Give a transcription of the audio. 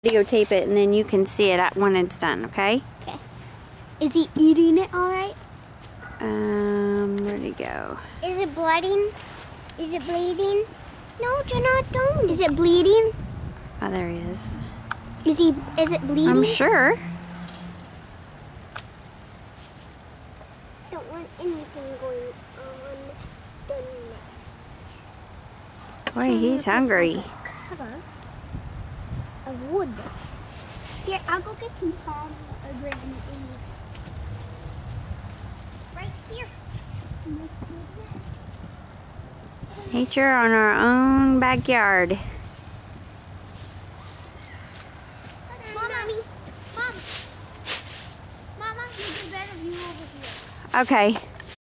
Videotape it and then you can see it when it's done, okay? Okay. Is he eating it all right? Where'd he go? Is it bleeding? Is it bleeding? No, Jenna, don't. Is it bleeding? Oh, there he is. Is it bleeding? I'm sure. Don't want anything going on the nest. Boy, he's hungry. Cover of wood. Here, I'll go get some palm or green leaves. Right here. Nature on our own backyard. Mommy. Mom. Mama, you do better view over here. Okay.